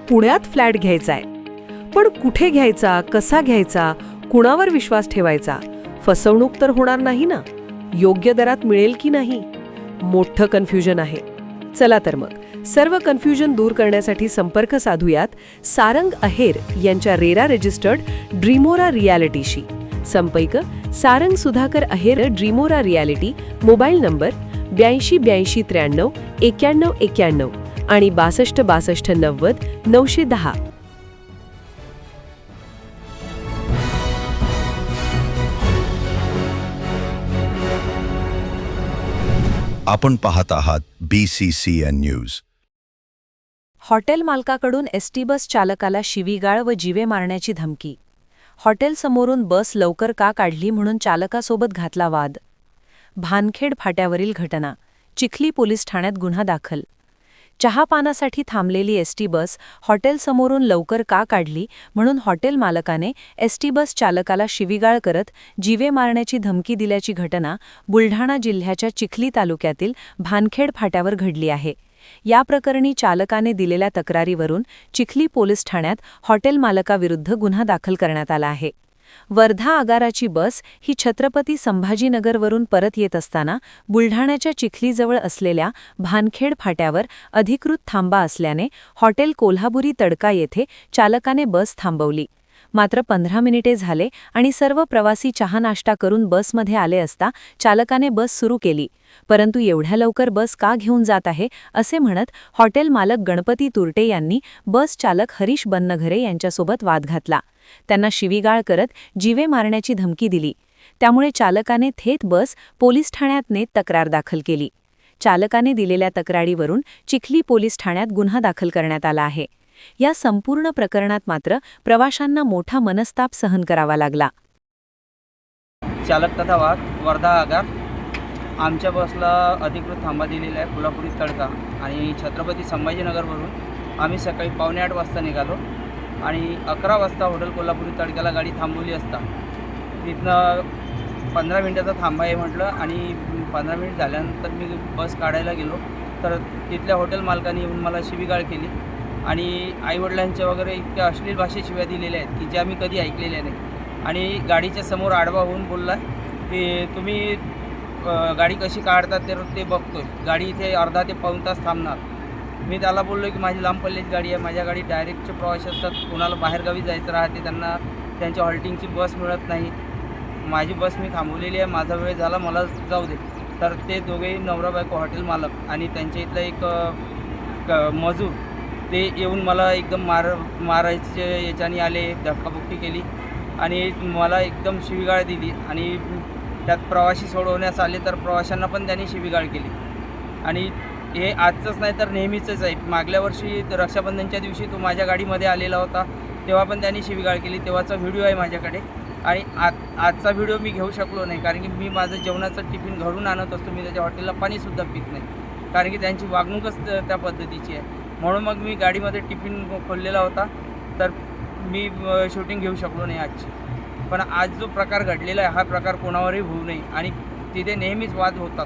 पुण्यात फ्लॅट घ्यायचा आहे. पण कुठे घ्यायचा, कसा घ्यायचा, कुणावर विश्वास ठेवायचा? फसवणूक तर होणार नाही ना? योग्य दरात मिळेल की नाही? मोठं कन्फ्युजन आहे. चला तर मग सर्व कन्फ्युजन दूर करण्यासाठी संपर्क साधूयात सारंग अहेर यांच्या रेरा रजिस्टर्ड ड्रीमोरा रियालिटीशी. संपर्क सारंग सुधाकर अहेर, ड्रीमोरा रियालिटी, मोबाईल नंबर 82 83 91 91 आणि 62 62 90 910. आपण पाहत आहात BCCN न्यूज. हॉटेल मालकाकडून एसटी बस चालकाला शिवीगाळ व जीवे मारण्याची धमकी. हॉटेलसमोरून बस लवकर का काढली म्हणून चालकासोबत घातला वाद. भानखेड फाट्यावरील घटना. चिखली पोलीस ठाण्यात गुन्हा दाखल. चहापानासाठी थांबलेली एसटी बस हॉटेलसमोरून लवकर का काढली म्हणून हॉटेल मालकाने एसटी बस चालकाला शिवीगाळ करत जीवे मारण्याची धमकी दिल्याची घटना बुलढाणा जिल्ह्याच्या चिखली तालुक्यातील भानखेड फाट्यावर घडली आहे. या प्रकरणी चालकाने दिलेल्या तक्रारीवरून चिखली पोलीस ठाण्यात हॉटेल मालकाविरुद्ध गुन्हा दाखल करण्यात आला आहे. वर्धा आगाराची बस ही छत्रपती संभाजीनगरवरून परत येत असताना बुलढाण्याच्या चिखलीजवळ असलेल्या भानखेड फाट्यावर अधिकृत थांबा असल्याने हॉटेल कोल्हापुरी तडका येथे चालकाने बस थांबवली. मात्र 15 मिनिटे झाले आणि सर्व प्रवासी चहा नाश्ता करून बसमध्ये आले असता चालकाने बस सुरू केली. परंतु एवढ्या लवकर बस का घेऊन जात आहे असे म्हणत हॉटेल मालक गणपती तुरटे यांनी बस चालक हरीश बन्नघरे यांच्यासोबत वाद घातला. त्यांना शिवीगाळ करत जीवे मारण्याची धमकी दिली. त्यामुळे चालकाने थेट बस पोलीस ठाण्यात नेत तक्रार दाखल केली. चालकाने दिलेल्या तक्रारीवरून चिखली पोलीस ठाण्यात गुन्हा दाखल करण्यात आला आहे. या संपूर्ण प्रकरणात मात्र प्रवाशांना मोठा मनस्ताप सहन करावा लागला. चालक तथा वाहक वर्धा आगार. आमच्या बसला अधिकृत थांबा दिलेला आहे कोल्हापुरी तडका आणि छत्रपती संभाजीनगरवरून आम्ही सकाळी 7:45 वाजता निघालो आणि 11 वाजता हॉटेल कोल्हापुरी तडक्याला गाडी थांबवली असता तिथनं 15 मिनिटाचा थांबा आहे म्हटलं आणि 15 मिनिट झाल्यानंतर मी बस काढायला गेलो तर तिथल्या हॉटेल मालकाने येऊन मला शिवीगाळ केली आणि आईवडिलांच्या वगैरे इतक्या अश्लील भाषेत शिव्या दिलेल्या आहेत की ज्या मी कधी ऐकलेल्या नाही. आणि गाडीच्या समोर आडवा होऊन बोलला की तुम्ही गाडी कशी काढतात ते बघतोय, गाडी इथे अर्धा ते पाऊण तास थांबणार. मी त्याला बोललो की माझी लांब पल्ल्याची गाडी आहे, माझ्या गाडी डायरेक्टचे प्रवासी असतात, कोणाला बाहेरगावी जायचं राहते त्यांना त्यांच्या हॉल्टिंगची बस मिळत नाही, माझी बस मी थांबवलेली आहे, माझा वेळ झाला, मला जाऊ दे. तर ते दोघेही नवरा बायको हॉटेल मालक आणि त्यांच्या इथलं एक मजूर ते येऊन मला एकदम मारायचे याच्याने आले, धक्काबुक्की केली आणि मला एकदम शिवीगाळ दिली आणि त्यात प्रवासी सोडवण्यास आले तर प्रवाशांना पण त्यांनी शिवीगाळ केली. आणि हे आजचंच नाही तर नेहमीचंच आहे. मागल्या वर्षी रक्षाबंधनच्या दिवशी तो माझ्या गाडीमध्ये आलेला होता तेव्हा पण त्यांनी शिवीगाळ केली, तेव्हाचा व्हिडिओ आहे माझ्याकडे. आणि आजचा व्हिडिओ मी घेऊ शकलो नाही कारण की मी माझं जेवणाचं टिफिन घरून आणत असतो, मी त्याच्या हॉटेलला पाणीसुद्धा पित नाही कारण की त्यांची वागणूकच त्या पद्धतीची आहे. म्हणून मग मी गाडीमध्ये टिफिन खोललेला होता तर मी शूटिंग घेऊ शकलो नाही आजची. पण आज जो प्रकार घडलेला आहे हा प्रकार कोणावरही होऊ नये आणि तिथे नेहमीच वाद होतात.